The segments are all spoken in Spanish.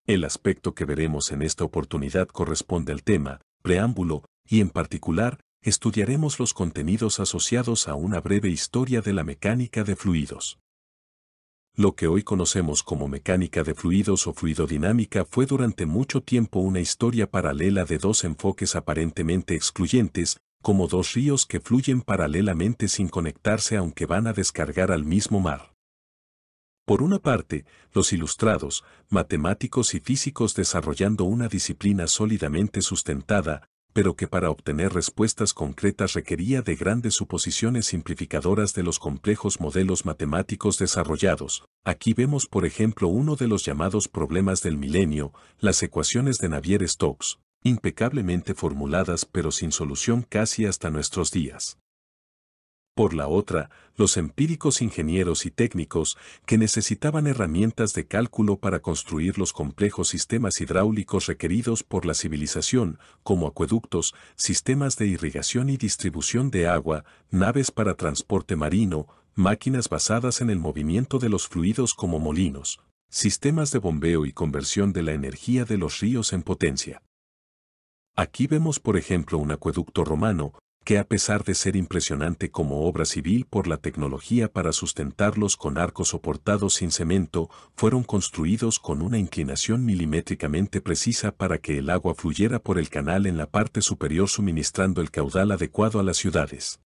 El aspecto que veremos en esta oportunidad corresponde al tema, preámbulo, y en particular, estudiaremos los contenidos asociados a una breve historia de la mecánica de fluidos. Lo que hoy conocemos como mecánica de fluidos o fluidodinámica fue durante mucho tiempo una historia paralela de dos enfoques aparentemente excluyentes, como dos ríos que fluyen paralelamente sin conectarse aunque van a descargar al mismo mar. Por una parte, los ilustrados, matemáticos y físicos desarrollando una disciplina sólidamente sustentada, pero que para obtener respuestas concretas requería de grandes suposiciones simplificadoras de los complejos modelos matemáticos desarrollados. Aquí vemos por ejemplo uno de los llamados problemas del milenio, las ecuaciones de Navier-Stokes, impecablemente formuladas pero sin solución casi hasta nuestros días. Por la otra, los empíricos ingenieros y técnicos que necesitaban herramientas de cálculo para construir los complejos sistemas hidráulicos requeridos por la civilización, como acueductos, sistemas de irrigación y distribución de agua, naves para transporte marino, máquinas basadas en el movimiento de los fluidos como molinos, sistemas de bombeo y conversión de la energía de los ríos en potencia. Aquí vemos por ejemplo un acueducto romano, que a pesar de ser impresionante como obra civil por la tecnología para sustentarlos con arcos soportados sin cemento, fueron construidos con una inclinación milimétricamente precisa para que el agua fluyera por el canal en la parte superior suministrando el caudal adecuado a las ciudades.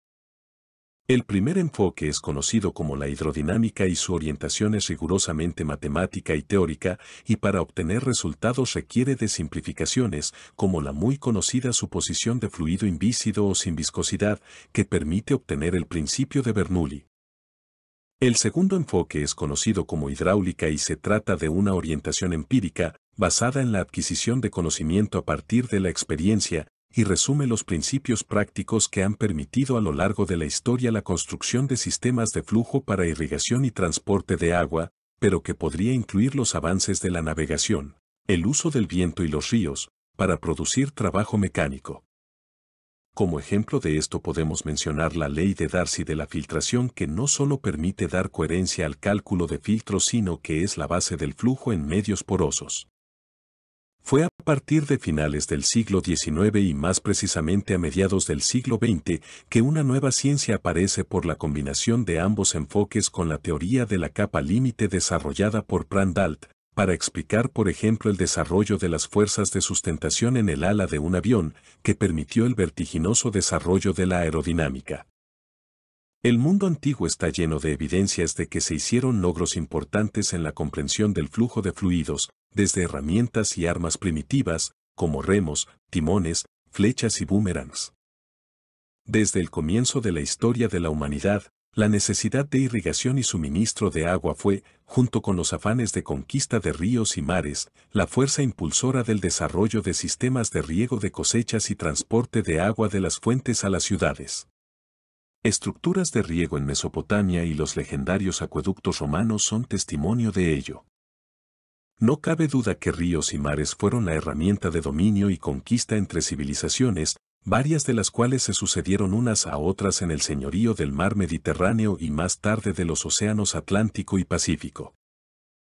El primer enfoque es conocido como la hidrodinámica y su orientación es rigurosamente matemática y teórica, y para obtener resultados requiere de simplificaciones, como la muy conocida suposición de fluido invísido o sin viscosidad, que permite obtener el principio de Bernoulli. El segundo enfoque es conocido como hidráulica y se trata de una orientación empírica, basada en la adquisición de conocimiento a partir de la experiencia, y resume los principios prácticos que han permitido a lo largo de la historia la construcción de sistemas de flujo para irrigación y transporte de agua, pero que podría incluir los avances de la navegación, el uso del viento y los ríos, para producir trabajo mecánico. Como ejemplo de esto podemos mencionar la ley de Darcy de la filtración que no solo permite dar coherencia al cálculo de filtros sino que es la base del flujo en medios porosos. Fue a partir de finales del siglo XIX y más precisamente a mediados del siglo XX que una nueva ciencia aparece por la combinación de ambos enfoques con la teoría de la capa límite desarrollada por Prandtl, para explicar por ejemplo el desarrollo de las fuerzas de sustentación en el ala de un avión, que permitió el vertiginoso desarrollo de la aerodinámica. El mundo antiguo está lleno de evidencias de que se hicieron logros importantes en la comprensión del flujo de fluidos, desde herramientas y armas primitivas, como remos, timones, flechas y boomerangs. Desde el comienzo de la historia de la humanidad, la necesidad de irrigación y suministro de agua fue, junto con los afanes de conquista de ríos y mares, la fuerza impulsora del desarrollo de sistemas de riego de cosechas y transporte de agua de las fuentes a las ciudades. Estructuras de riego en Mesopotamia y los legendarios acueductos romanos son testimonio de ello. No cabe duda que ríos y mares fueron la herramienta de dominio y conquista entre civilizaciones, varias de las cuales se sucedieron unas a otras en el señorío del mar Mediterráneo y más tarde de los océanos Atlántico y Pacífico.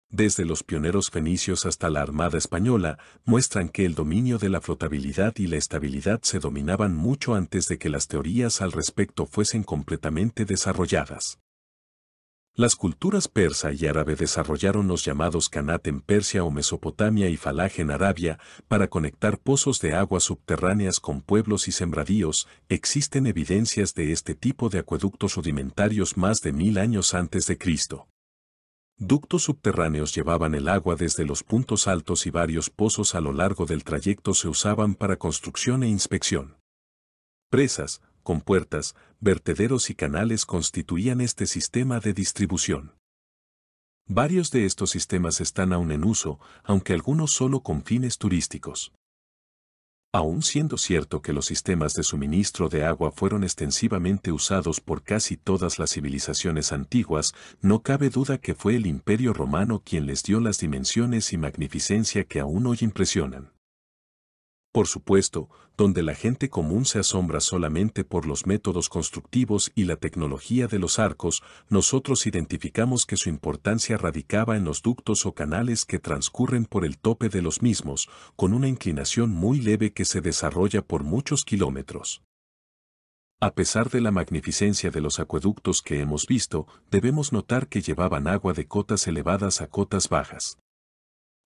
Desde los pioneros fenicios hasta la Armada Española, muestran que el dominio de la flotabilidad y la estabilidad se dominaban mucho antes de que las teorías al respecto fuesen completamente desarrolladas. Las culturas persa y árabe desarrollaron los llamados Qanat en Persia o Mesopotamia y Falaj en Arabia para conectar pozos de aguas subterráneas con pueblos y sembradíos. Existen evidencias de este tipo de acueductos rudimentarios más de 1000 años antes de Cristo. Ductos subterráneos llevaban el agua desde los puntos altos y varios pozos a lo largo del trayecto se usaban para construcción e inspección. Presas, compuertas, vertederos y canales constituían este sistema de distribución. Varios de estos sistemas están aún en uso, aunque algunos solo con fines turísticos. Aun siendo cierto que los sistemas de suministro de agua fueron extensivamente usados por casi todas las civilizaciones antiguas, no cabe duda que fue el Imperio Romano quien les dio las dimensiones y magnificencia que aún hoy impresionan. Por supuesto, donde la gente común se asombra solamente por los métodos constructivos y la tecnología de los arcos, nosotros identificamos que su importancia radicaba en los ductos o canales que transcurren por el tope de los mismos, con una inclinación muy leve que se desarrolla por muchos kilómetros. A pesar de la magnificencia de los acueductos que hemos visto, debemos notar que llevaban agua de cotas elevadas a cotas bajas.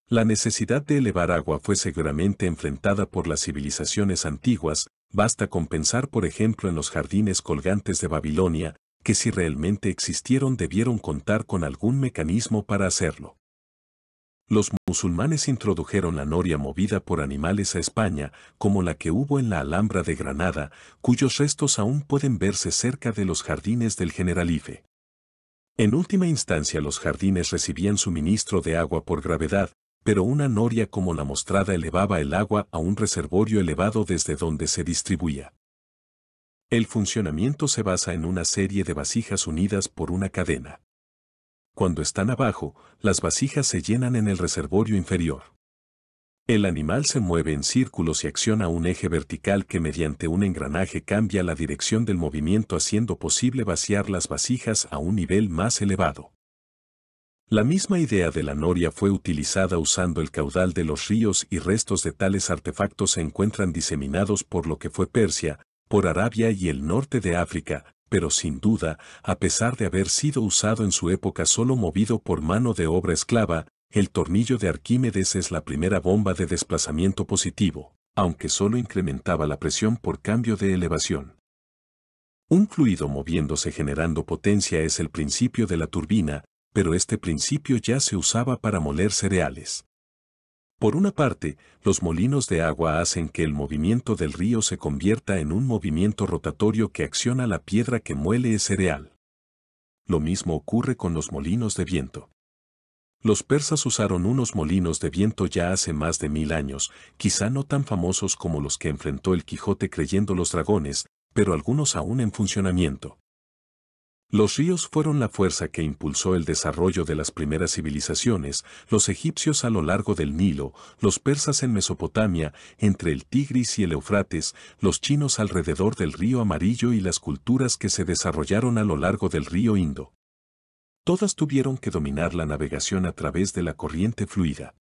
La necesidad de elevar agua fue seguramente enfrentada por las civilizaciones antiguas, basta con pensar por ejemplo en los jardines colgantes de Babilonia, que si realmente existieron debieron contar con algún mecanismo para hacerlo. Los musulmanes introdujeron la noria movida por animales a España, como la que hubo en la Alhambra de Granada, cuyos restos aún pueden verse cerca de los jardines del Generalife. En última instancia los jardines recibían suministro de agua por gravedad, pero una noria como la mostrada elevaba el agua a un reservorio elevado desde donde se distribuía. El funcionamiento se basa en una serie de vasijas unidas por una cadena. Cuando están abajo, las vasijas se llenan en el reservorio inferior. El animal se mueve en círculos y acciona un eje vertical que mediante un engranaje cambia la dirección del movimiento haciendo posible vaciar las vasijas a un nivel más elevado. La misma idea de la noria fue utilizada usando el caudal de los ríos y restos de tales artefactos se encuentran diseminados por lo que fue Persia, por Arabia y el norte de África, pero sin duda, a pesar de haber sido usado en su época solo movido por mano de obra esclava, el tornillo de Arquímedes es la primera bomba de desplazamiento positivo, aunque solo incrementaba la presión por cambio de elevación. Un fluido moviéndose generando potencia es el principio de la turbina, pero este principio ya se usaba para moler cereales. Por una parte, los molinos de agua hacen que el movimiento del río se convierta en un movimiento rotatorio que acciona la piedra que muele el cereal. Lo mismo ocurre con los molinos de viento. Los persas usaron unos molinos de viento ya hace más de 1000 años, quizá no tan famosos como los que enfrentó el Quijote creyendo los dragones, pero algunos aún en funcionamiento. Los ríos fueron la fuerza que impulsó el desarrollo de las primeras civilizaciones, los egipcios a lo largo del Nilo, los persas en Mesopotamia, entre el Tigris y el Éufrates, los chinos alrededor del río Amarillo y las culturas que se desarrollaron a lo largo del río Indo. Todas tuvieron que dominar la navegación a través de la corriente fluida.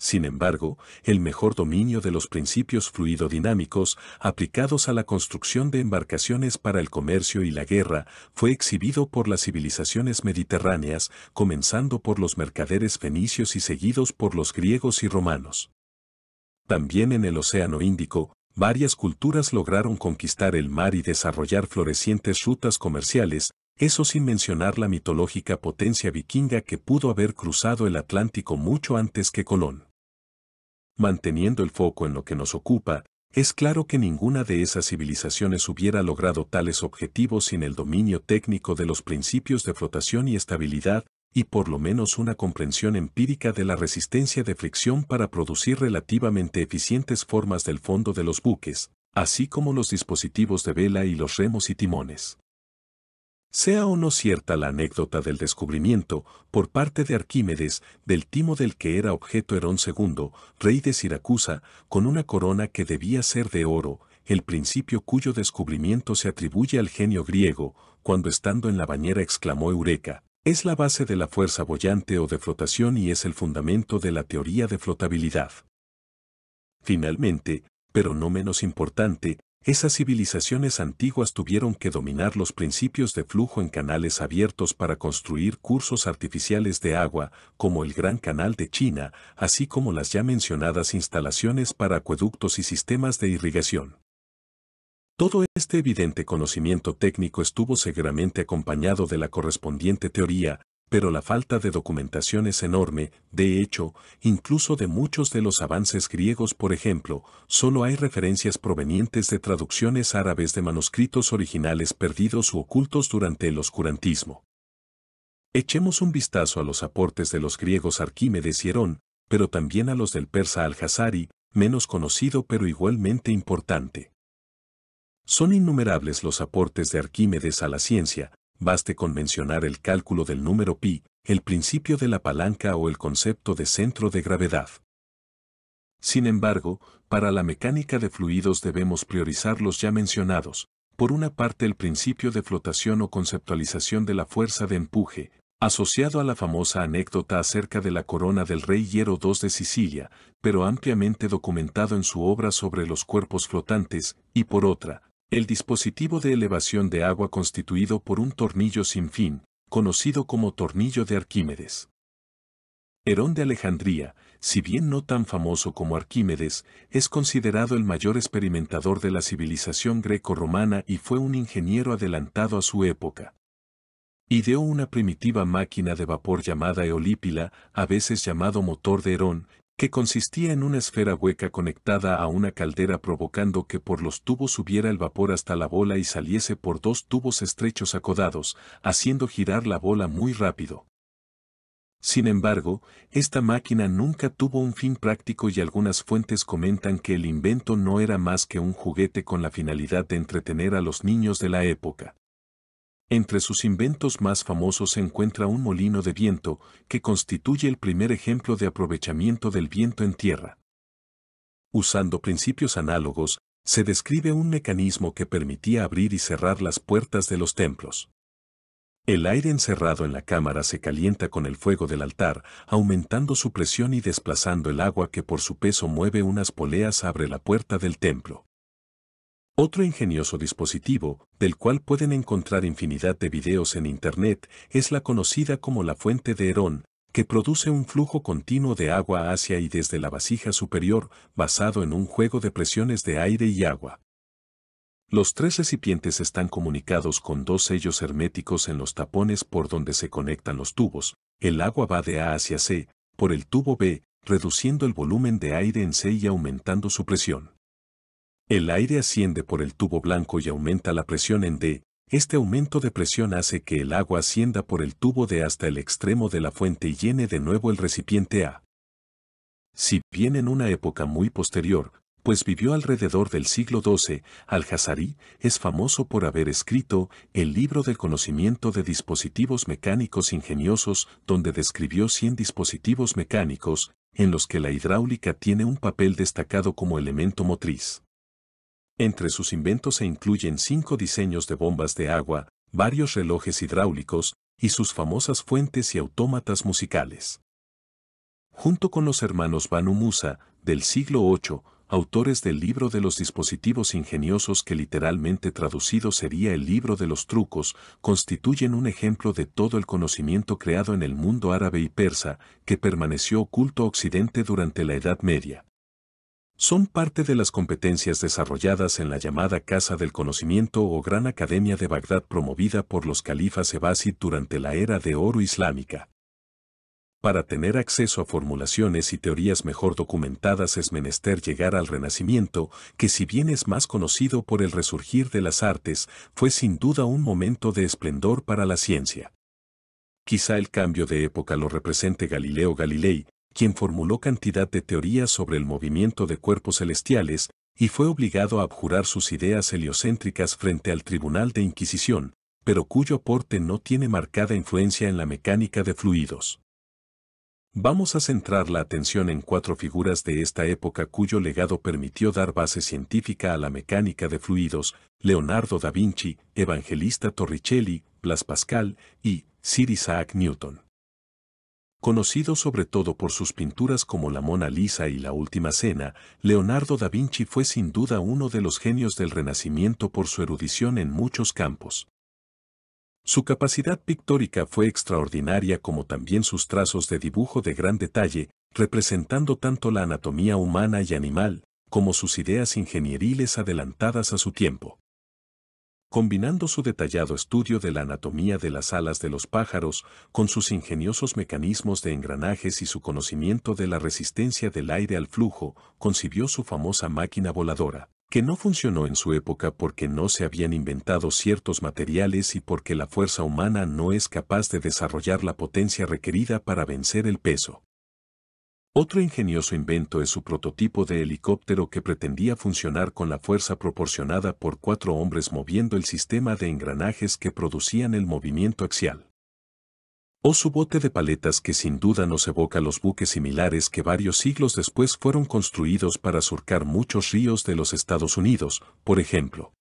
Sin embargo, el mejor dominio de los principios fluidodinámicos aplicados a la construcción de embarcaciones para el comercio y la guerra fue exhibido por las civilizaciones mediterráneas, comenzando por los mercaderes fenicios y seguidos por los griegos y romanos. También en el Océano Índico, varias culturas lograron conquistar el mar y desarrollar florecientes rutas comerciales, eso sin mencionar la mitológica potencia vikinga que pudo haber cruzado el Atlántico mucho antes que Colón. Manteniendo el foco en lo que nos ocupa, es claro que ninguna de esas civilizaciones hubiera logrado tales objetivos sin el dominio técnico de los principios de flotación y estabilidad, y por lo menos una comprensión empírica de la resistencia de fricción para producir relativamente eficientes formas del fondo de los buques, así como los dispositivos de vela y los remos y timones. Sea o no cierta la anécdota del descubrimiento, por parte de Arquímedes, del timo del que era objeto Herón II, rey de Siracusa, con una corona que debía ser de oro, el principio cuyo descubrimiento se atribuye al genio griego, cuando estando en la bañera exclamó Eureka, es la base de la fuerza boyante o de flotación y es el fundamento de la teoría de flotabilidad. Finalmente, pero no menos importante, esas civilizaciones antiguas tuvieron que dominar los principios de flujo en canales abiertos para construir cursos artificiales de agua, como el Gran Canal de China, así como las ya mencionadas instalaciones para acueductos y sistemas de irrigación. Todo este evidente conocimiento técnico estuvo seguramente acompañado de la correspondiente teoría, pero la falta de documentación es enorme, de hecho, incluso de muchos de los avances griegos por ejemplo, solo hay referencias provenientes de traducciones árabes de manuscritos originales perdidos u ocultos durante el oscurantismo. Echemos un vistazo a los aportes de los griegos Arquímedes y Herón, pero también a los del persa Al-Jazari, menos conocido pero igualmente importante. Son innumerables los aportes de Arquímedes a la ciencia, baste con mencionar el cálculo del número pi, el principio de la palanca o el concepto de centro de gravedad. Sin embargo, Para la mecánica de fluidos debemos priorizar los ya mencionados. Por una parte, el principio de flotación o conceptualización de la fuerza de empuje, asociado a la famosa anécdota acerca de la corona del rey Hiero II de Sicilia, pero ampliamente documentado en su obra sobre los cuerpos flotantes, y por otra, el dispositivo de elevación de agua constituido por un tornillo sin fin, conocido como tornillo de Arquímedes. Herón de Alejandría, si bien no tan famoso como Arquímedes, es considerado el mayor experimentador de la civilización greco-romana y fue un ingeniero adelantado a su época. Ideó una primitiva máquina de vapor llamada eolípila, a veces llamado motor de Herón, que consistía en una esfera hueca conectada a una caldera provocando que por los tubos subiera el vapor hasta la bola y saliese por dos tubos estrechos acodados, haciendo girar la bola muy rápido. Sin embargo, esta máquina nunca tuvo un fin práctico y algunas fuentes comentan que el invento no era más que un juguete con la finalidad de entretener a los niños de la época. Entre sus inventos más famosos se encuentra un molino de viento, que constituye el primer ejemplo de aprovechamiento del viento en tierra. Usando principios análogos, se describe un mecanismo que permitía abrir y cerrar las puertas de los templos. El aire encerrado en la cámara se calienta con el fuego del altar, aumentando su presión y desplazando el agua que por su peso mueve unas poleas abre la puerta del templo. Otro ingenioso dispositivo, del cual pueden encontrar infinidad de videos en Internet, es la conocida como la fuente de Herón, que produce un flujo continuo de agua hacia y desde la vasija superior, basado en un juego de presiones de aire y agua. Los tres recipientes están comunicados con dos sellos herméticos en los tapones por donde se conectan los tubos. El agua va de A hacia C, por el tubo B, reduciendo el volumen de aire en C y aumentando su presión. El aire asciende por el tubo blanco y aumenta la presión en D. Este aumento de presión hace que el agua ascienda por el tubo D hasta el extremo de la fuente y llene de nuevo el recipiente A. Si bien en una época muy posterior, pues vivió alrededor del siglo XII, Al-Jazari es famoso por haber escrito el libro del conocimiento de dispositivos mecánicos ingeniosos, donde describió 100 dispositivos mecánicos, en los que la hidráulica tiene un papel destacado como elemento motriz. Entre sus inventos se incluyen 5 diseños de bombas de agua, varios relojes hidráulicos, y sus famosas fuentes y autómatas musicales. Junto con los hermanos Banu Musa, del siglo VIII, autores del libro de los dispositivos ingeniosos que literalmente traducido sería el libro de los trucos, constituyen un ejemplo de todo el conocimiento creado en el mundo árabe y persa, que permaneció oculto a Occidente durante la Edad Media. Son parte de las competencias desarrolladas en la llamada Casa del Conocimiento o Gran Academia de Bagdad promovida por los califas Abbasid durante la Era de Oro islámica. Para tener acceso a formulaciones y teorías mejor documentadas es menester llegar al Renacimiento, que si bien es más conocido por el resurgir de las artes, fue sin duda un momento de esplendor para la ciencia. Quizá el cambio de época lo represente Galileo Galilei, quien formuló cantidad de teorías sobre el movimiento de cuerpos celestiales, y fue obligado a abjurar sus ideas heliocéntricas frente al Tribunal de Inquisición, pero cuyo aporte no tiene marcada influencia en la mecánica de fluidos. Vamos a centrar la atención en 4 figuras de esta época cuyo legado permitió dar base científica a la mecánica de fluidos: Leonardo da Vinci, Evangelista Torricelli, Blas Pascal y Sir Isaac Newton. Conocido sobre todo por sus pinturas como la Mona Lisa y la Última Cena, Leonardo da Vinci fue sin duda uno de los genios del Renacimiento por su erudición en muchos campos. Su capacidad pictórica fue extraordinaria como también sus trazos de dibujo de gran detalle, representando tanto la anatomía humana y animal, como sus ideas ingenieriles adelantadas a su tiempo. Combinando su detallado estudio de la anatomía de las alas de los pájaros, con sus ingeniosos mecanismos de engranajes y su conocimiento de la resistencia del aire al flujo, concibió su famosa máquina voladora, que no funcionó en su época porque no se habían inventado ciertos materiales y porque la fuerza humana no es capaz de desarrollar la potencia requerida para vencer el peso. Otro ingenioso invento es su prototipo de helicóptero que pretendía funcionar con la fuerza proporcionada por 4 hombres moviendo el sistema de engranajes que producían el movimiento axial. O su bote de paletas, que sin duda nos evoca los buques similares que varios siglos después fueron construidos para surcar muchos ríos de los Estados Unidos, por ejemplo.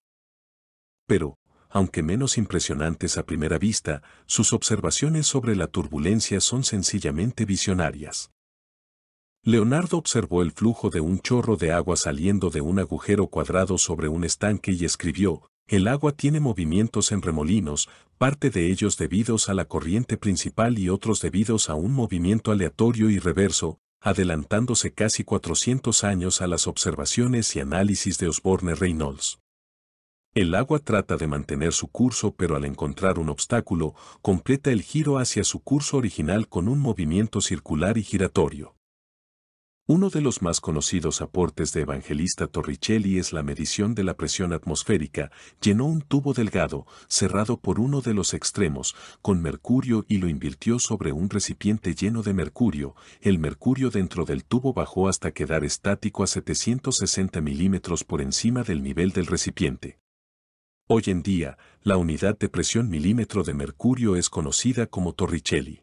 Pero, aunque menos impresionantes a primera vista, sus observaciones sobre la turbulencia son sencillamente visionarias. Leonardo observó el flujo de un chorro de agua saliendo de un agujero cuadrado sobre un estanque y escribió: el agua tiene movimientos en remolinos, parte de ellos debidos a la corriente principal y otros debidos a un movimiento aleatorio y reverso, adelantándose casi 400 años a las observaciones y análisis de Osborne Reynolds. El agua trata de mantener su curso, pero al encontrar un obstáculo, completa el giro hacia su curso original con un movimiento circular y giratorio. Uno de los más conocidos aportes de Evangelista Torricelli es la medición de la presión atmosférica. Llenó un tubo delgado, cerrado por uno de los extremos, con mercurio y lo invirtió sobre un recipiente lleno de mercurio. El mercurio dentro del tubo bajó hasta quedar estático a 760 milímetros por encima del nivel del recipiente. Hoy en día, la unidad de presión milímetro de mercurio es conocida como Torricelli.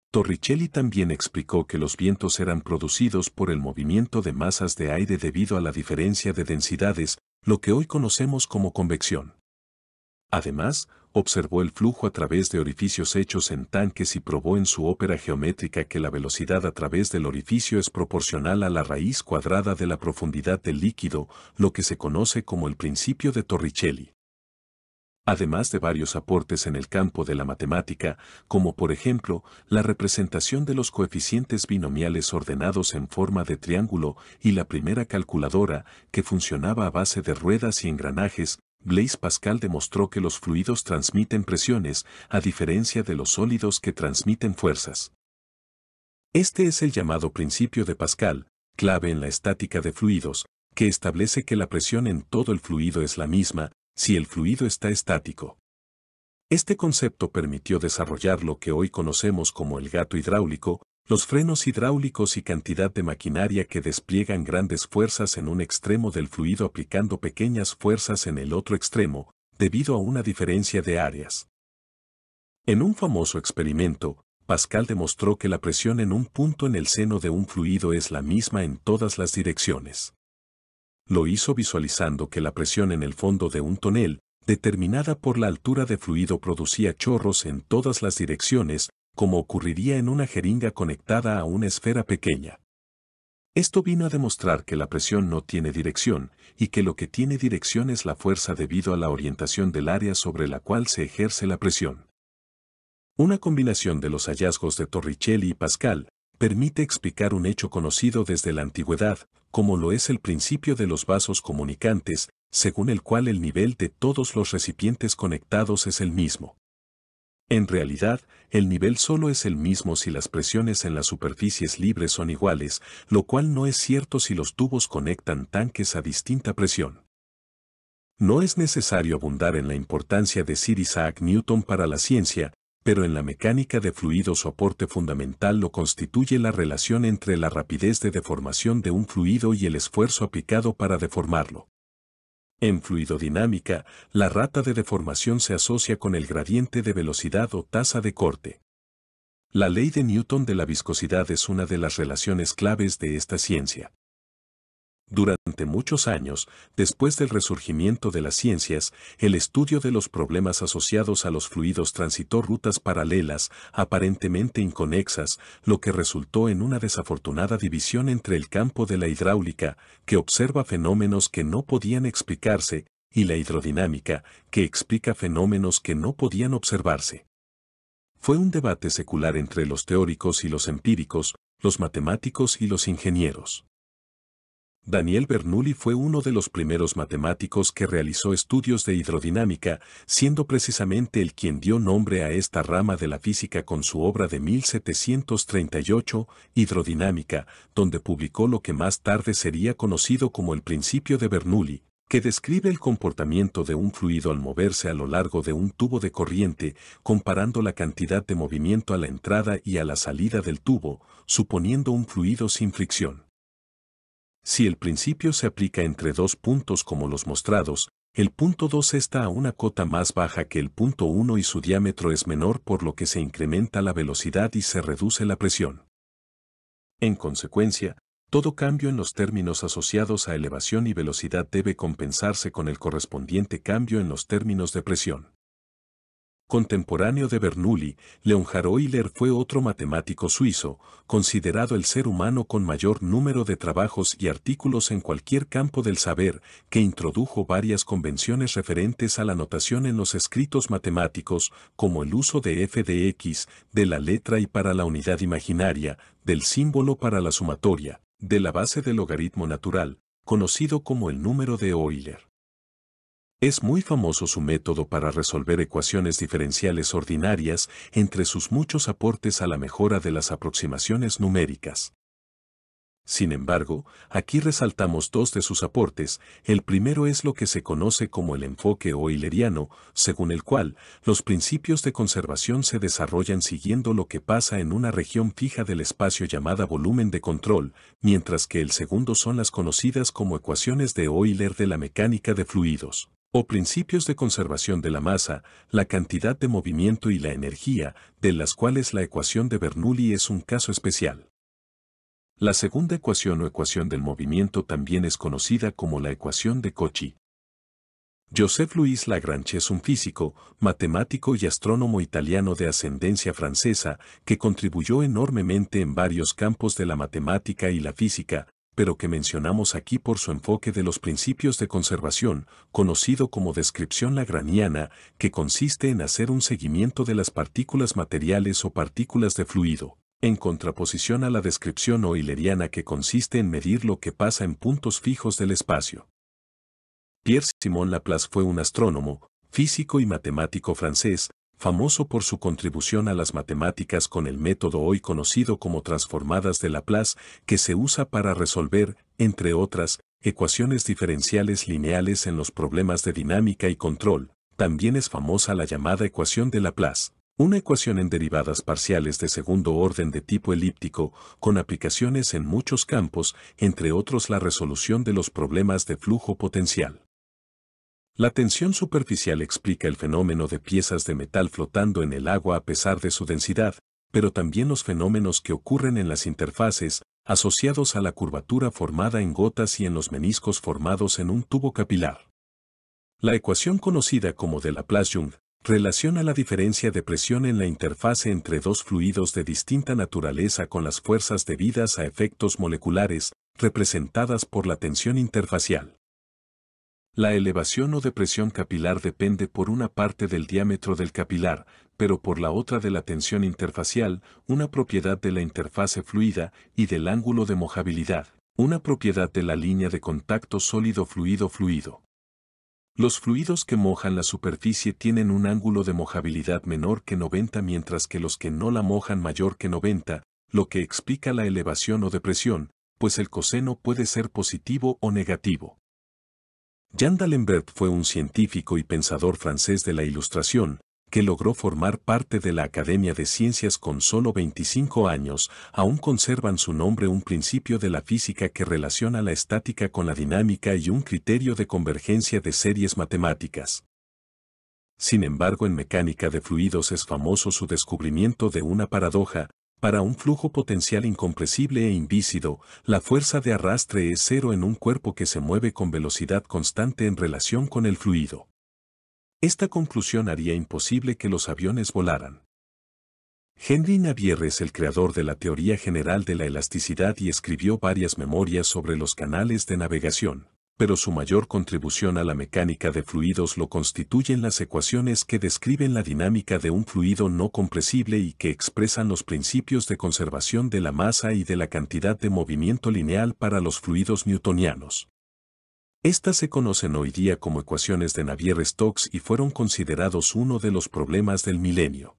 Torricelli también explicó que los vientos eran producidos por el movimiento de masas de aire debido a la diferencia de densidades, lo que hoy conocemos como convección. Además, observó el flujo a través de orificios hechos en tanques y probó en su ópera geométrica que la velocidad a través del orificio es proporcional a la raíz cuadrada de la profundidad del líquido, lo que se conoce como el principio de Torricelli. Además de varios aportes en el campo de la matemática, como por ejemplo, la representación de los coeficientes binomiales ordenados en forma de triángulo y la primera calculadora, que funcionaba a base de ruedas y engranajes, Blaise Pascal demostró que los fluidos transmiten presiones, a diferencia de los sólidos que transmiten fuerzas. Este es el llamado principio de Pascal, clave en la estática de fluidos, que establece que la presión en todo el fluido es la misma, si el fluido está estático. Este concepto permitió desarrollar lo que hoy conocemos como el gato hidráulico, los frenos hidráulicos y cantidad de maquinaria que despliegan grandes fuerzas en un extremo del fluido aplicando pequeñas fuerzas en el otro extremo, debido a una diferencia de áreas. En un famoso experimento, Pascal demostró que la presión en un punto en el seno de un fluido es la misma en todas las direcciones. Lo hizo visualizando que la presión en el fondo de un tonel, determinada por la altura de fluido, producía chorros en todas las direcciones, como ocurriría en una jeringa conectada a una esfera pequeña. Esto vino a demostrar que la presión no tiene dirección, y que lo que tiene dirección es la fuerza debido a la orientación del área sobre la cual se ejerce la presión. Una combinación de los hallazgos de Torricelli y Pascal permite explicar un hecho conocido desde la antigüedad, como lo es el principio de los vasos comunicantes, según el cual el nivel de todos los recipientes conectados es el mismo. En realidad, el nivel solo es el mismo si las presiones en las superficies libres son iguales, lo cual no es cierto si los tubos conectan tanques a distinta presión. No es necesario abundar en la importancia de Sir Isaac Newton para la ciencia, pero en la mecánica de fluidos su aporte fundamental lo constituye la relación entre la rapidez de deformación de un fluido y el esfuerzo aplicado para deformarlo. En fluidodinámica, la rata de deformación se asocia con el gradiente de velocidad o tasa de corte. La ley de Newton de la viscosidad es una de las relaciones claves de esta ciencia. Durante muchos años, después del resurgimiento de las ciencias, el estudio de los problemas asociados a los fluidos transitó rutas paralelas, aparentemente inconexas, lo que resultó en una desafortunada división entre el campo de la hidráulica, que observa fenómenos que no podían explicarse, y la hidrodinámica, que explica fenómenos que no podían observarse. Fue un debate secular entre los teóricos y los empíricos, los matemáticos y los ingenieros. Daniel Bernoulli fue uno de los primeros matemáticos que realizó estudios de hidrodinámica, siendo precisamente él quien dio nombre a esta rama de la física con su obra de 1738, Hidrodinámica, donde publicó lo que más tarde sería conocido como el principio de Bernoulli, que describe el comportamiento de un fluido al moverse a lo largo de un tubo de corriente, comparando la cantidad de movimiento a la entrada y a la salida del tubo, suponiendo un fluido sin fricción. Si el principio se aplica entre dos puntos como los mostrados, el punto 2 está a una cota más baja que el punto 1 y su diámetro es menor, por lo que se incrementa la velocidad y se reduce la presión. En consecuencia, todo cambio en los términos asociados a elevación y velocidad debe compensarse con el correspondiente cambio en los términos de presión. Contemporáneo de Bernoulli, Leonhard Euler fue otro matemático suizo, considerado el ser humano con mayor número de trabajos y artículos en cualquier campo del saber, que introdujo varias convenciones referentes a la notación en los escritos matemáticos, como el uso de f de x, de la letra y para la unidad imaginaria, del símbolo para la sumatoria, de la base del logaritmo natural, conocido como el número de Euler. Es muy famoso su método para resolver ecuaciones diferenciales ordinarias, entre sus muchos aportes a la mejora de las aproximaciones numéricas. Sin embargo, aquí resaltamos dos de sus aportes. El primero es lo que se conoce como el enfoque euleriano, según el cual los principios de conservación se desarrollan siguiendo lo que pasa en una región fija del espacio llamada volumen de control, mientras que el segundo son las conocidas como ecuaciones de Euler de la mecánica de fluidos, o principios de conservación de la masa, la cantidad de movimiento y la energía, de las cuales la ecuación de Bernoulli es un caso especial. La segunda ecuación o ecuación del movimiento también es conocida como la ecuación de Cauchy. Joseph-Louis Lagrange es un físico, matemático y astrónomo italiano de ascendencia francesa que contribuyó enormemente en varios campos de la matemática y la física, pero que mencionamos aquí por su enfoque de los principios de conservación, conocido como descripción lagrangiana, que consiste en hacer un seguimiento de las partículas materiales o partículas de fluido, en contraposición a la descripción euleriana, que consiste en medir lo que pasa en puntos fijos del espacio. Pierre-Simon Laplace fue un astrónomo, físico y matemático francés, famoso por su contribución a las matemáticas con el método hoy conocido como transformadas de Laplace, que se usa para resolver, entre otras, ecuaciones diferenciales lineales en los problemas de dinámica y control. También es famosa la llamada ecuación de Laplace, una ecuación en derivadas parciales de segundo orden de tipo elíptico, con aplicaciones en muchos campos, entre otros la resolución de los problemas de flujo potencial. La tensión superficial explica el fenómeno de piezas de metal flotando en el agua a pesar de su densidad, pero también los fenómenos que ocurren en las interfaces, asociados a la curvatura formada en gotas y en los meniscos formados en un tubo capilar. La ecuación conocida como de Laplace-Young relaciona la diferencia de presión en la interfase entre dos fluidos de distinta naturaleza con las fuerzas debidas a efectos moleculares, representadas por la tensión interfacial. La elevación o depresión capilar depende por una parte del diámetro del capilar, pero por la otra de la tensión interfacial, una propiedad de la interfase fluida, y del ángulo de mojabilidad, una propiedad de la línea de contacto sólido-fluido-fluido. Los fluidos que mojan la superficie tienen un ángulo de mojabilidad menor que 90, mientras que los que no la mojan mayor que 90, lo que explica la elevación o depresión, pues el coseno puede ser positivo o negativo. Jean d'Alembert fue un científico y pensador francés de la Ilustración, que logró formar parte de la Academia de Ciencias con solo 25 años. Aún conservan su nombre un principio de la física que relaciona la estática con la dinámica y un criterio de convergencia de series matemáticas. Sin embargo, en mecánica de fluidos es famoso su descubrimiento de una paradoja. Para un flujo potencial incompresible e invísido, la fuerza de arrastre es cero en un cuerpo que se mueve con velocidad constante en relación con el fluido. Esta conclusión haría imposible que los aviones volaran. Henri Navier es el creador de la teoría general de la elasticidad y escribió varias memorias sobre los canales de navegación, pero su mayor contribución a la mecánica de fluidos lo constituyen las ecuaciones que describen la dinámica de un fluido no compresible y que expresan los principios de conservación de la masa y de la cantidad de movimiento lineal para los fluidos newtonianos. Estas se conocen hoy día como ecuaciones de Navier-Stokes y fueron considerados uno de los problemas del milenio.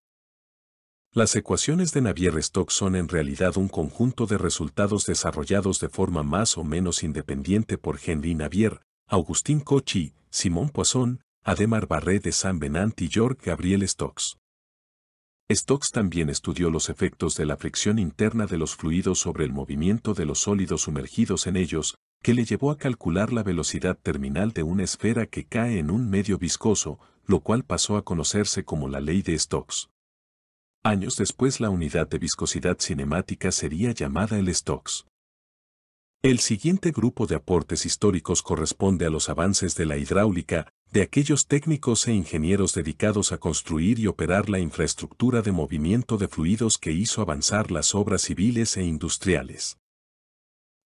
Las ecuaciones de Navier-Stokes son en realidad un conjunto de resultados desarrollados de forma más o menos independiente por Henri Navier, Augustin Cauchy, Simon Poisson, Adhemar Barré de Saint-Venant y Georg Gabriel Stokes. Stokes también estudió los efectos de la fricción interna de los fluidos sobre el movimiento de los sólidos sumergidos en ellos, que le llevó a calcular la velocidad terminal de una esfera que cae en un medio viscoso, lo cual pasó a conocerse como la ley de Stokes. Años después la unidad de viscosidad cinemática sería llamada el Stokes. El siguiente grupo de aportes históricos corresponde a los avances de la hidráulica, de aquellos técnicos e ingenieros dedicados a construir y operar la infraestructura de movimiento de fluidos que hizo avanzar las obras civiles e industriales.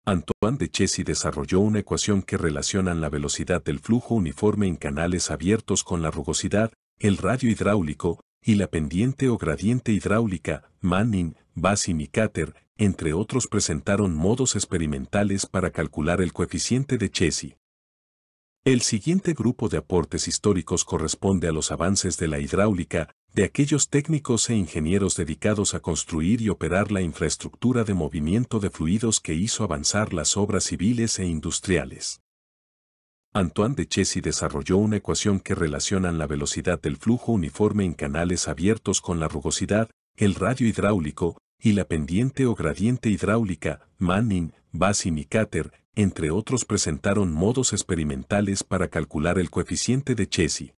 Antoine de Chessy desarrolló una ecuación que relaciona la velocidad del flujo uniforme en canales abiertos con la rugosidad, el radio hidráulico, y la pendiente o gradiente hidráulica. Manning, Bassin y Cater, entre otros, presentaron modos experimentales para calcular el coeficiente de Chessy. El siguiente grupo de aportes históricos corresponde a los avances de la hidráulica, de aquellos técnicos e ingenieros dedicados a construir y operar la infraestructura de movimiento de fluidos que hizo avanzar las obras civiles e industriales. Antoine de Chessy desarrolló una ecuación que relaciona la velocidad del flujo uniforme en canales abiertos con la rugosidad, el radio hidráulico, y la pendiente o gradiente hidráulica. Manning, Bassin y Cater, entre otros, presentaron modos experimentales para calcular el coeficiente de Chessy.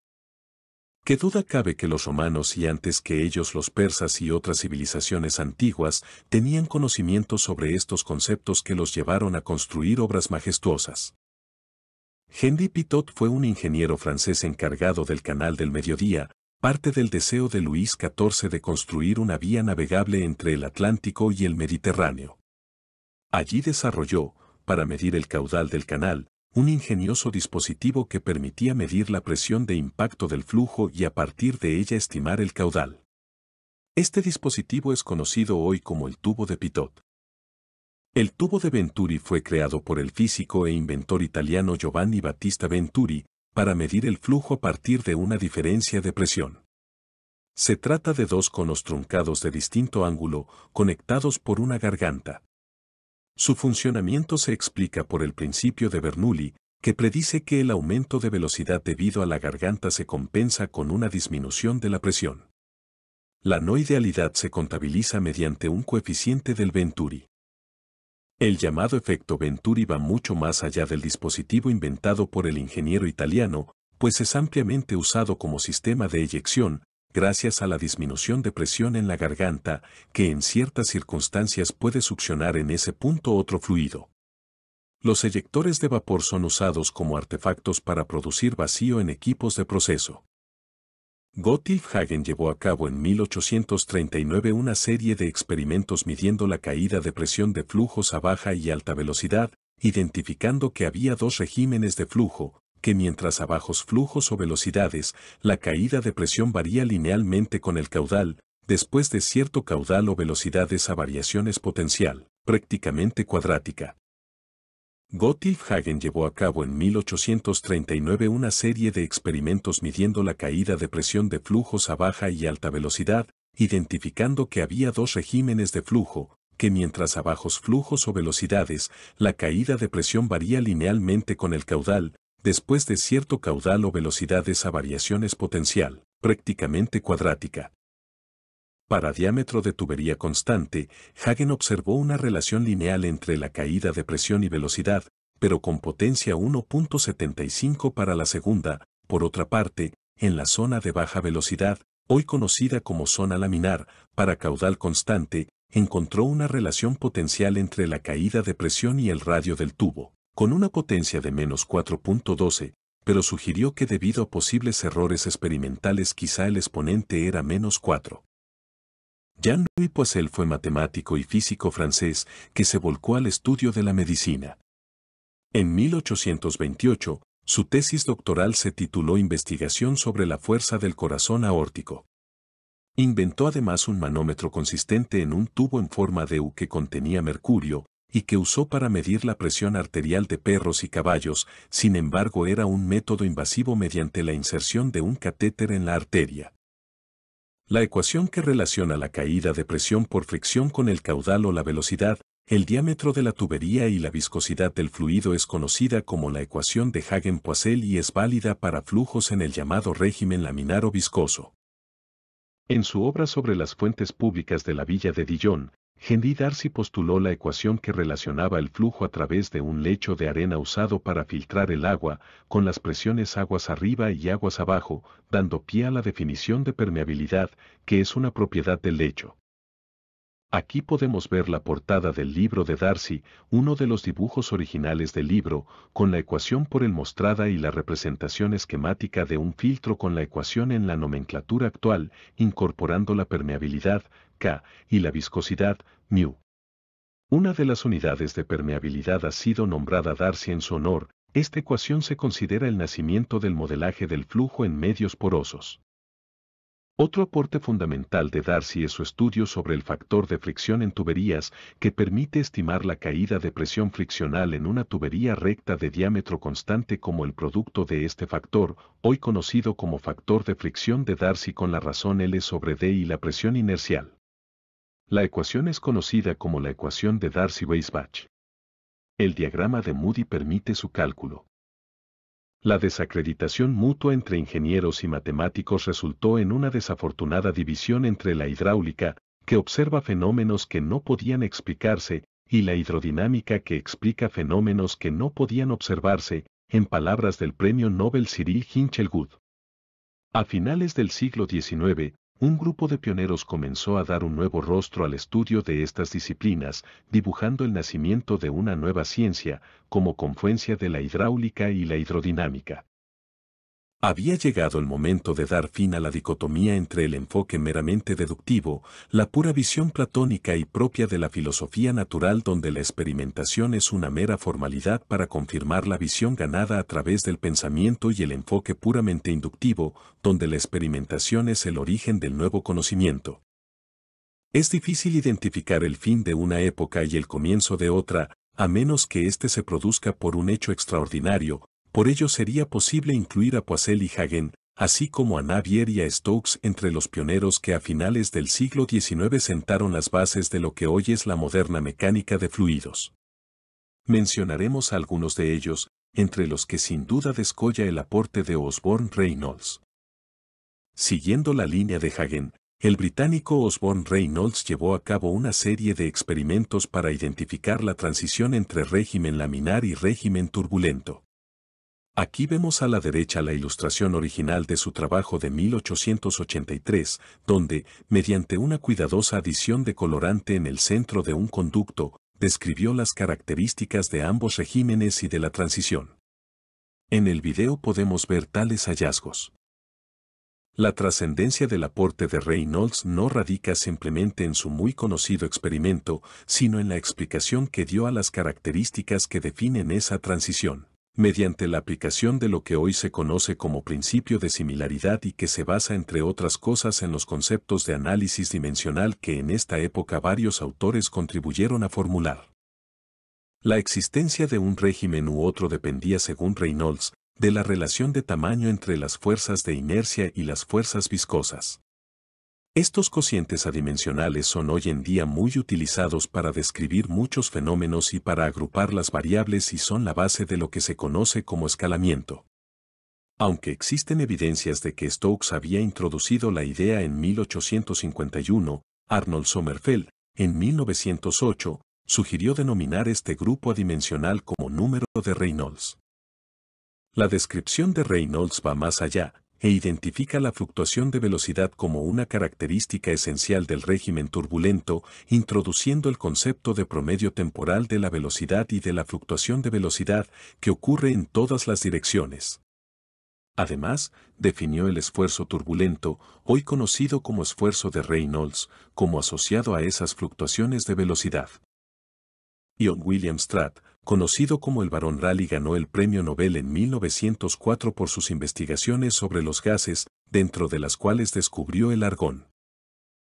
¿Qué duda cabe que los romanos y antes que ellos los persas y otras civilizaciones antiguas tenían conocimiento sobre estos conceptos que los llevaron a construir obras majestuosas? Henri Pitot fue un ingeniero francés encargado del Canal del Mediodía, parte del deseo de Luis XIV de construir una vía navegable entre el Atlántico y el Mediterráneo. Allí desarrolló, para medir el caudal del canal, un ingenioso dispositivo que permitía medir la presión de impacto del flujo y a partir de ella estimar el caudal. Este dispositivo es conocido hoy como el tubo de Pitot. El tubo de Venturi fue creado por el físico e inventor italiano Giovanni Battista Venturi para medir el flujo a partir de una diferencia de presión. Se trata de dos conos truncados de distinto ángulo, conectados por una garganta. Su funcionamiento se explica por el principio de Bernoulli, que predice que el aumento de velocidad debido a la garganta se compensa con una disminución de la presión. La no idealidad se contabiliza mediante un coeficiente del Venturi. El llamado efecto Venturi va mucho más allá del dispositivo inventado por el ingeniero italiano, pues es ampliamente usado como sistema de eyección, gracias a la disminución de presión en la garganta, que en ciertas circunstancias puede succionar en ese punto otro fluido. Los eyectores de vapor son usados como artefactos para producir vacío en equipos de proceso. Gottlieb Hagen llevó a cabo en 1839 una serie de experimentos midiendo la caída de presión de flujos a baja y alta velocidad, identificando que había dos regímenes de flujo, que mientras a bajos flujos o velocidades, la caída de presión varía linealmente con el caudal, después de cierto caudal o velocidad esa variación es potencial, prácticamente cuadrática. Gottlieb Hagen llevó a cabo en 1839 una serie de experimentos midiendo la caída de presión de flujos a baja y alta velocidad, identificando que había dos regímenes de flujo, que mientras a bajos flujos o velocidades, la caída de presión varía linealmente con el caudal, después de cierto caudal o velocidad esa variación es potencial, prácticamente cuadrática. Para diámetro de tubería constante, Hagen observó una relación lineal entre la caída de presión y velocidad, pero con potencia 1.75 para la segunda. Por otra parte, en la zona de baja velocidad, hoy conocida como zona laminar, para caudal constante, encontró una relación potencial entre la caída de presión y el radio del tubo, con una potencia de menos 4.12, pero sugirió que debido a posibles errores experimentales quizá el exponente era menos 4. Jean-Louis Poiseuille fue matemático y físico francés que se volcó al estudio de la medicina. En 1828, su tesis doctoral se tituló Investigación sobre la fuerza del corazón aórtico. Inventó además un manómetro consistente en un tubo en forma de U que contenía mercurio y que usó para medir la presión arterial de perros y caballos, sin embargo era un método invasivo mediante la inserción de un catéter en la arteria. La ecuación que relaciona la caída de presión por fricción con el caudal o la velocidad, el diámetro de la tubería y la viscosidad del fluido es conocida como la ecuación de Hagen-Poiseuille y es válida para flujos en el llamado régimen laminar o viscoso. En su obra sobre las fuentes públicas de la villa de Dijon, Henry Darcy postuló la ecuación que relacionaba el flujo a través de un lecho de arena usado para filtrar el agua, con las presiones aguas arriba y aguas abajo, dando pie a la definición de permeabilidad, que es una propiedad del lecho. Aquí podemos ver la portada del libro de Darcy, uno de los dibujos originales del libro, con la ecuación por él mostrada y la representación esquemática de un filtro con la ecuación en la nomenclatura actual, incorporando la permeabilidad, K, y la viscosidad, μ. Una de las unidades de permeabilidad ha sido nombrada Darcy en su honor. Esta ecuación se considera el nacimiento del modelaje del flujo en medios porosos. Otro aporte fundamental de Darcy es su estudio sobre el factor de fricción en tuberías, que permite estimar la caída de presión friccional en una tubería recta de diámetro constante como el producto de este factor, hoy conocido como factor de fricción de Darcy con la razón L sobre D y la presión inercial. La ecuación es conocida como la ecuación de Darcy-Weisbach. El diagrama de Moody permite su cálculo. La desacreditación mutua entre ingenieros y matemáticos resultó en una desafortunada división entre la hidráulica, que observa fenómenos que no podían explicarse, y la hidrodinámica que explica fenómenos que no podían observarse, en palabras del premio Nobel Cyril Hinchelwood. A finales del siglo XIX, un grupo de pioneros comenzó a dar un nuevo rostro al estudio de estas disciplinas, dibujando el nacimiento de una nueva ciencia, como confluencia de la hidráulica y la hidrodinámica. Había llegado el momento de dar fin a la dicotomía entre el enfoque meramente deductivo, la pura visión platónica y propia de la filosofía natural donde la experimentación es una mera formalidad para confirmar la visión ganada a través del pensamiento y el enfoque puramente inductivo, donde la experimentación es el origen del nuevo conocimiento. Es difícil identificar el fin de una época y el comienzo de otra, a menos que éste se produzca por un hecho extraordinario. Por ello sería posible incluir a Poiseuille y Hagen, así como a Navier y a Stokes entre los pioneros que a finales del siglo XIX sentaron las bases de lo que hoy es la moderna mecánica de fluidos. Mencionaremos a algunos de ellos, entre los que sin duda descolla el aporte de Osborne Reynolds. Siguiendo la línea de Hagen, el británico Osborne Reynolds llevó a cabo una serie de experimentos para identificar la transición entre régimen laminar y régimen turbulento. Aquí vemos a la derecha la ilustración original de su trabajo de 1883, donde, mediante una cuidadosa adición de colorante en el centro de un conducto, describió las características de ambos regímenes y de la transición. En el video podemos ver tales hallazgos. La trascendencia del aporte de Reynolds no radica simplemente en su muy conocido experimento, sino en la explicación que dio a las características que definen esa transición, mediante la aplicación de lo que hoy se conoce como principio de similaridad y que se basa entre otras cosas en los conceptos de análisis dimensional que en esta época varios autores contribuyeron a formular. La existencia de un régimen u otro dependía, según Reynolds, de la relación de tamaño entre las fuerzas de inercia y las fuerzas viscosas. Estos cocientes adimensionales son hoy en día muy utilizados para describir muchos fenómenos y para agrupar las variables y son la base de lo que se conoce como escalamiento. Aunque existen evidencias de que Stokes había introducido la idea en 1851, Arnold Sommerfeld, en 1908, sugirió denominar este grupo adimensional como número de Reynolds. La descripción de Reynolds va más allá, e identifica la fluctuación de velocidad como una característica esencial del régimen turbulento, introduciendo el concepto de promedio temporal de la velocidad y de la fluctuación de velocidad que ocurre en todas las direcciones. Además, definió el esfuerzo turbulento, hoy conocido como esfuerzo de Reynolds, como asociado a esas fluctuaciones de velocidad. John William Stratt, conocido como el Barón Rayleigh, ganó el Premio Nobel en 1904 por sus investigaciones sobre los gases, dentro de las cuales descubrió el argón.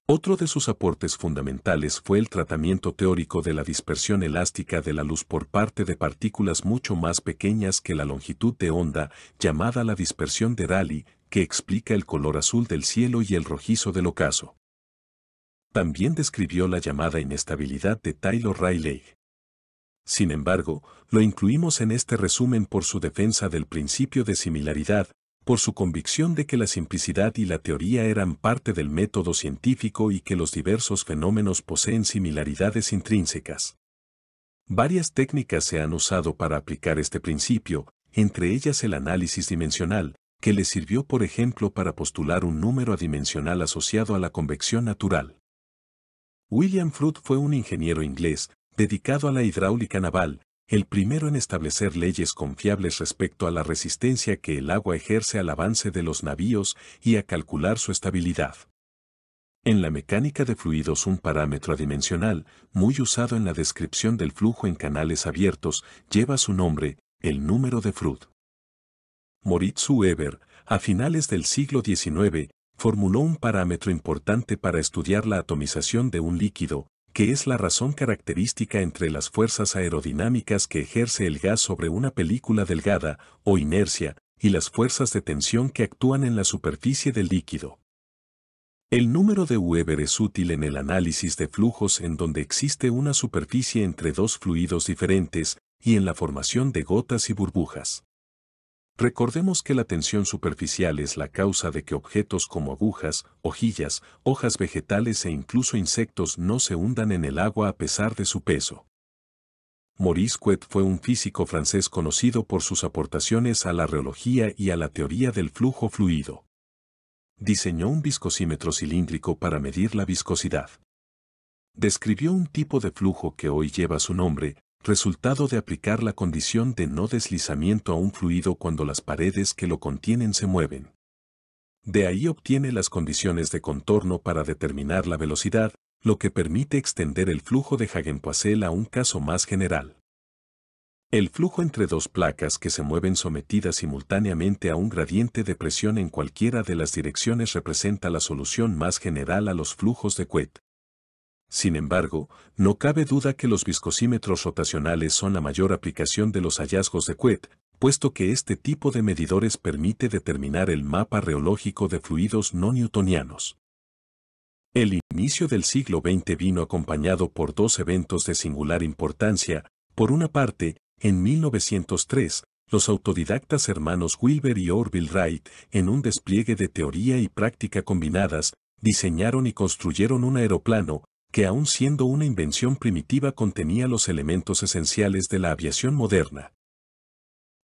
Otro de sus aportes fundamentales fue el tratamiento teórico de la dispersión elástica de la luz por parte de partículas mucho más pequeñas que la longitud de onda, llamada la dispersión de Rayleigh, que explica el color azul del cielo y el rojizo del ocaso. También describió la llamada inestabilidad de Taylor-Rayleigh. Sin embargo, lo incluimos en este resumen por su defensa del principio de similaridad, por su convicción de que la simplicidad y la teoría eran parte del método científico y que los diversos fenómenos poseen similaridades intrínsecas. Varias técnicas se han usado para aplicar este principio, entre ellas el análisis dimensional, que le sirvió por ejemplo para postular un número adimensional asociado a la convección natural. William Froude fue un ingeniero inglés, dedicado a la hidráulica naval, el primero en establecer leyes confiables respecto a la resistencia que el agua ejerce al avance de los navíos y a calcular su estabilidad. En la mecánica de fluidos, un parámetro adimensional, muy usado en la descripción del flujo en canales abiertos, lleva su nombre, el número de Froude. Moritz Weber, a finales del siglo XIX, formuló un parámetro importante para estudiar la atomización de un líquido, que es la razón característica entre las fuerzas aerodinámicas que ejerce el gas sobre una película delgada, o inercia, y las fuerzas de tensión que actúan en la superficie del líquido. El número de Weber es útil en el análisis de flujos en donde existe una superficie entre dos fluidos diferentes y en la formación de gotas y burbujas. Recordemos que la tensión superficial es la causa de que objetos como agujas, hojillas, hojas vegetales e incluso insectos no se hundan en el agua a pesar de su peso. Maurice Cuet fue un físico francés conocido por sus aportaciones a la reología y a la teoría del flujo fluido. Diseñó un viscosímetro cilíndrico para medir la viscosidad. Describió un tipo de flujo que hoy lleva su nombre, resultado de aplicar la condición de no deslizamiento a un fluido cuando las paredes que lo contienen se mueven. De ahí obtiene las condiciones de contorno para determinar la velocidad, lo que permite extender el flujo de Hagen-Poiseuille a un caso más general. El flujo entre dos placas que se mueven sometidas simultáneamente a un gradiente de presión en cualquiera de las direcciones representa la solución más general a los flujos de Cuet. Sin embargo, no cabe duda que los viscosímetros rotacionales son la mayor aplicación de los hallazgos de Cuet, puesto que este tipo de medidores permite determinar el mapa reológico de fluidos no newtonianos. El inicio del siglo XX vino acompañado por dos eventos de singular importancia. Por una parte, en 1903, los autodidactas hermanos Wilbur y Orville Wright, en un despliegue de teoría y práctica combinadas, diseñaron y construyeron un aeroplano, que aun siendo una invención primitiva contenía los elementos esenciales de la aviación moderna.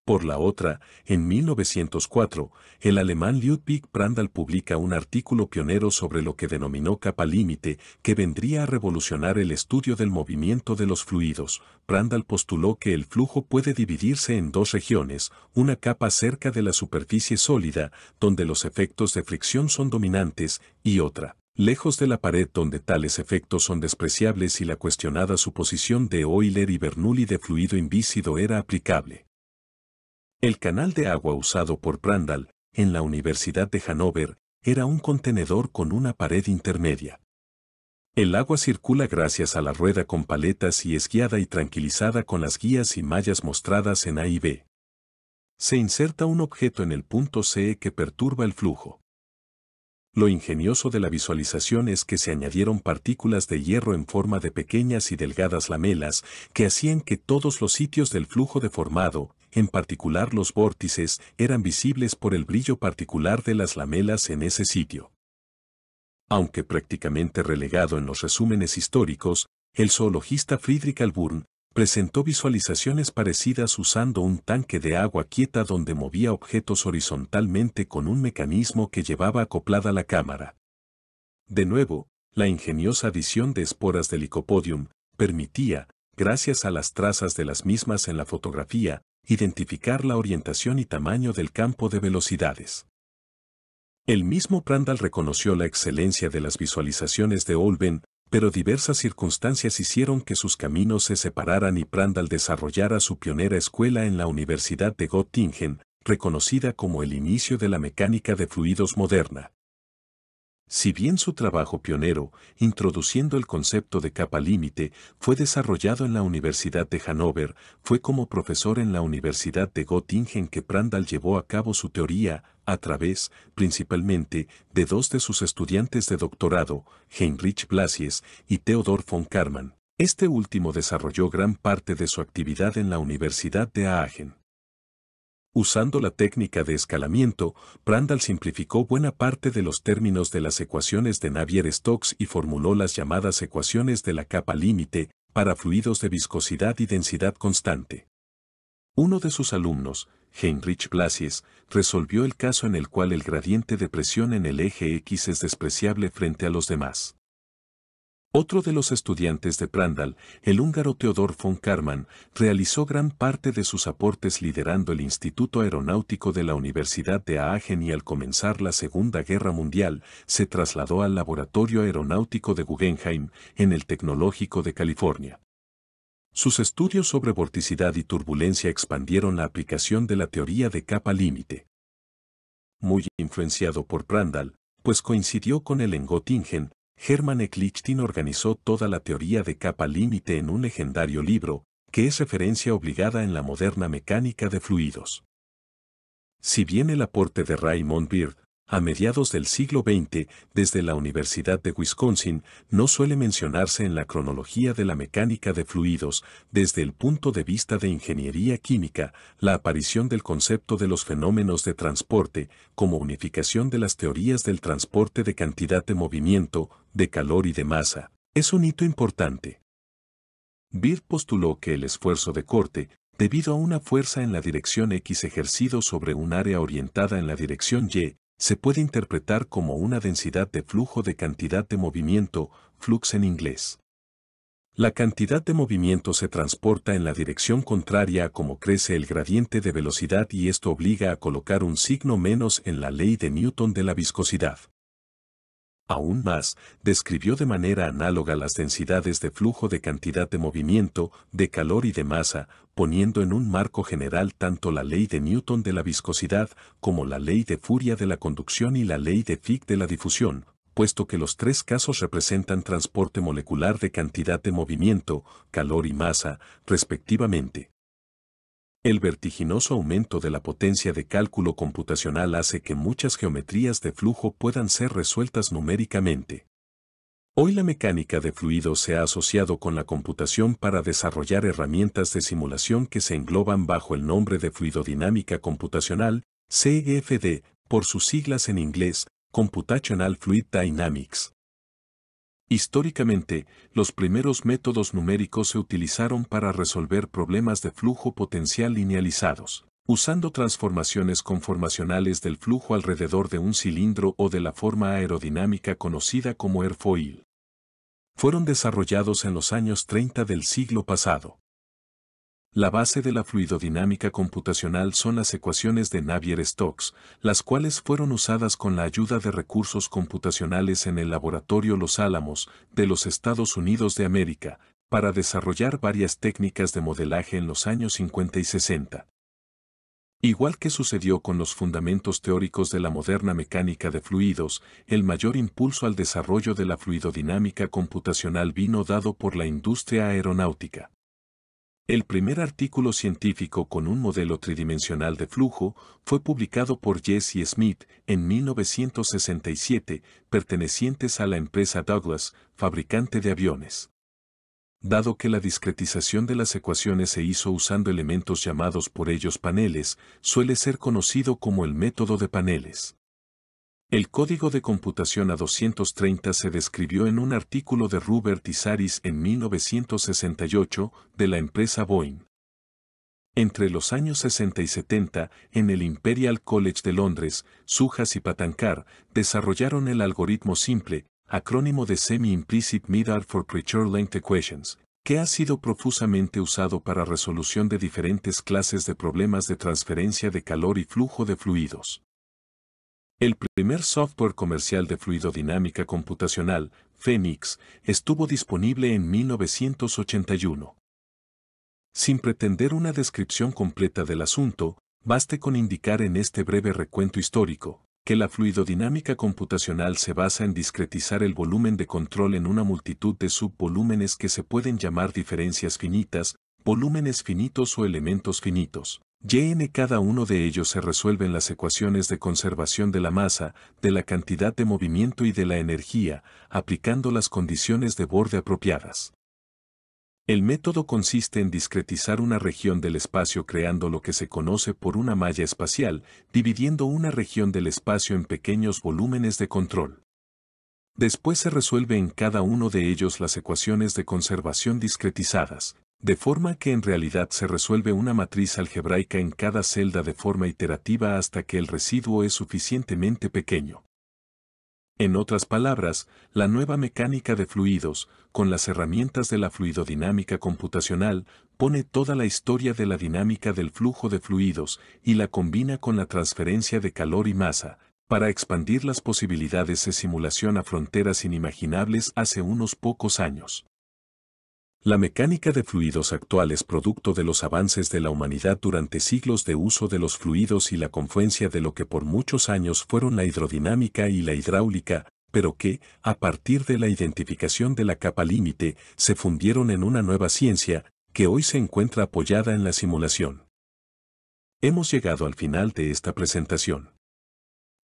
Por la otra, en 1904, el alemán Ludwig Prandtl publica un artículo pionero sobre lo que denominó capa límite, que vendría a revolucionar el estudio del movimiento de los fluidos. Prandtl postuló que el flujo puede dividirse en dos regiones, una capa cerca de la superficie sólida, donde los efectos de fricción son dominantes, y otra lejos de la pared, donde tales efectos son despreciables y la cuestionada suposición de Euler y Bernoulli de fluido invísido era aplicable. El canal de agua usado por Prandtl, en la Universidad de Hannover, era un contenedor con una pared intermedia. El agua circula gracias a la rueda con paletas y es guiada y tranquilizada con las guías y mallas mostradas en A y B. Se inserta un objeto en el punto C que perturba el flujo. Lo ingenioso de la visualización es que se añadieron partículas de hierro en forma de pequeñas y delgadas lamelas que hacían que todos los sitios del flujo deformado, en particular los vórtices, eran visibles por el brillo particular de las lamelas en ese sitio. Aunque prácticamente relegado en los resúmenes históricos, el zoologista Friedrich Alburn presentó visualizaciones parecidas usando un tanque de agua quieta donde movía objetos horizontalmente con un mecanismo que llevaba acoplada la cámara. De nuevo, la ingeniosa adición de esporas de Lycopodium permitía, gracias a las trazas de las mismas en la fotografía, identificar la orientación y tamaño del campo de velocidades. El mismo Prandtl reconoció la excelencia de las visualizaciones de Olven, pero diversas circunstancias hicieron que sus caminos se separaran y Prandtl desarrollara su pionera escuela en la Universidad de Göttingen, reconocida como el inicio de la mecánica de fluidos moderna. Si bien su trabajo pionero, introduciendo el concepto de capa límite, fue desarrollado en la Universidad de Hannover, fue como profesor en la Universidad de Göttingen que Prandtl llevó a cabo su teoría, a través, principalmente, de dos de sus estudiantes de doctorado, Heinrich Blasius y Theodor von Karman. Este último desarrolló gran parte de su actividad en la Universidad de Aachen. Usando la técnica de escalamiento, Prandtl simplificó buena parte de los términos de las ecuaciones de Navier-Stokes y formuló las llamadas ecuaciones de la capa límite para fluidos de viscosidad y densidad constante. Uno de sus alumnos, Heinrich Blasius, resolvió el caso en el cual el gradiente de presión en el eje X es despreciable frente a los demás. Otro de los estudiantes de Prandtl, el húngaro Theodor von Karman, realizó gran parte de sus aportes liderando el Instituto Aeronáutico de la Universidad de Aachen y al comenzar la Segunda Guerra Mundial, se trasladó al Laboratorio Aeronáutico de Guggenheim, en el Tecnológico de California. Sus estudios sobre vorticidad y turbulencia expandieron la aplicación de la teoría de capa límite. Muy influenciado por Prandtl, pues coincidió con él en Göttingen, Hermann Ecklichtin organizó toda la teoría de capa límite en un legendario libro, que es referencia obligada en la moderna mecánica de fluidos. Si bien el aporte de Raymond Beard, a mediados del siglo XX, desde la Universidad de Wisconsin, no suele mencionarse en la cronología de la mecánica de fluidos, desde el punto de vista de ingeniería química, la aparición del concepto de los fenómenos de transporte, como unificación de las teorías del transporte de cantidad de movimiento, de calor y de masa, es un hito importante. Beard postuló que el esfuerzo de corte, debido a una fuerza en la dirección X ejercido sobre un área orientada en la dirección Y, se puede interpretar como una densidad de flujo de cantidad de movimiento, flux en inglés. La cantidad de movimiento se transporta en la dirección contraria a como crece el gradiente de velocidad y esto obliga a colocar un signo menos en la ley de Newton de la viscosidad. Aún más, describió de manera análoga las densidades de flujo de cantidad de movimiento, de calor y de masa, poniendo en un marco general tanto la ley de Newton de la viscosidad como la ley de Fourier de la conducción y la ley de Fick de la difusión, puesto que los tres casos representan transporte molecular de cantidad de movimiento, calor y masa, respectivamente. El vertiginoso aumento de la potencia de cálculo computacional hace que muchas geometrías de flujo puedan ser resueltas numéricamente. Hoy la mecánica de fluidos se ha asociado con la computación para desarrollar herramientas de simulación que se engloban bajo el nombre de fluidodinámica computacional, CFD, por sus siglas en inglés, Computational Fluid Dynamics. Históricamente, los primeros métodos numéricos se utilizaron para resolver problemas de flujo potencial linealizados, usando transformaciones conformacionales del flujo alrededor de un cilindro o de la forma aerodinámica conocida como airfoil. Fueron desarrollados en los años 30 del siglo pasado. La base de la fluidodinámica computacional son las ecuaciones de Navier-Stokes, las cuales fueron usadas con la ayuda de recursos computacionales en el Laboratorio Los Álamos, de los Estados Unidos de América, para desarrollar varias técnicas de modelaje en los años 50 y 60. Igual que sucedió con los fundamentos teóricos de la moderna mecánica de fluidos, el mayor impulso al desarrollo de la fluidodinámica computacional vino dado por la industria aeronáutica. El primer artículo científico con un modelo tridimensional de flujo fue publicado por Jesse Smith en 1967, pertenecientes a la empresa Douglas, fabricante de aviones. Dado que la discretización de las ecuaciones se hizo usando elementos llamados por ellos paneles, suele ser conocido como el método de paneles. El código de computación A230 se describió en un artículo de Rubert y Saris en 1968 de la empresa Boeing. Entre los años 60 y 70, en el Imperial College de Londres, Sujas y Patankar desarrollaron el algoritmo simple, acrónimo de Semi-Implicit Meter for Creature Length Equations, que ha sido profusamente usado para resolución de diferentes clases de problemas de transferencia de calor y flujo de fluidos. El primer software comercial de fluidodinámica computacional, Phoenix, estuvo disponible en 1981. Sin pretender una descripción completa del asunto, baste con indicar en este breve recuento histórico, que la fluidodinámica computacional se basa en discretizar el volumen de control en una multitud de subvolúmenes que se pueden llamar diferencias finitas, volúmenes finitos o elementos finitos. Y en cada uno de ellos se resuelven las ecuaciones de conservación de la masa, de la cantidad de movimiento y de la energía, aplicando las condiciones de borde apropiadas. El método consiste en discretizar una región del espacio creando lo que se conoce por una malla espacial, dividiendo una región del espacio en pequeños volúmenes de control. Después se resuelve en cada uno de ellos las ecuaciones de conservación discretizadas, de forma que en realidad se resuelve una matriz algebraica en cada celda de forma iterativa hasta que el residuo es suficientemente pequeño. En otras palabras, la nueva mecánica de fluidos, con las herramientas de la fluidodinámica computacional, pone toda la historia de la dinámica del flujo de fluidos y la combina con la transferencia de calor y masa, para expandir las posibilidades de simulación a fronteras inimaginables hace unos pocos años. La mecánica de fluidos actual es producto de los avances de la humanidad durante siglos de uso de los fluidos y la confluencia de lo que por muchos años fueron la hidrodinámica y la hidráulica, pero que, a partir de la identificación de la capa límite, se fundieron en una nueva ciencia, que hoy se encuentra apoyada en la simulación. Hemos llegado al final de esta presentación.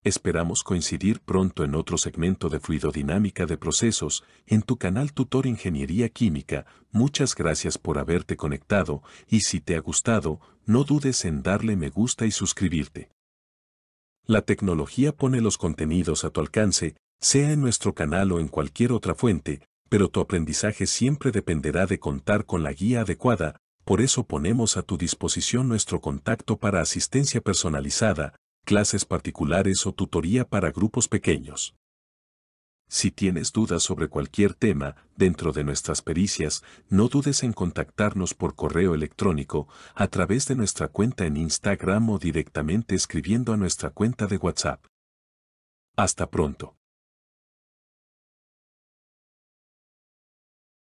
Esperamos coincidir pronto en otro segmento de fluidodinámica de procesos, en tu canal Tutor Ingeniería Química. Muchas gracias por haberte conectado, y si te ha gustado, no dudes en darle me gusta y suscribirte. La tecnología pone los contenidos a tu alcance, sea en nuestro canal o en cualquier otra fuente, pero tu aprendizaje siempre dependerá de contar con la guía adecuada. Por eso ponemos a tu disposición nuestro contacto para asistencia personalizada, clases particulares o tutoría para grupos pequeños. Si tienes dudas sobre cualquier tema dentro de nuestras pericias, no dudes en contactarnos por correo electrónico, a través de nuestra cuenta en Instagram o directamente escribiendo a nuestra cuenta de WhatsApp. Hasta pronto.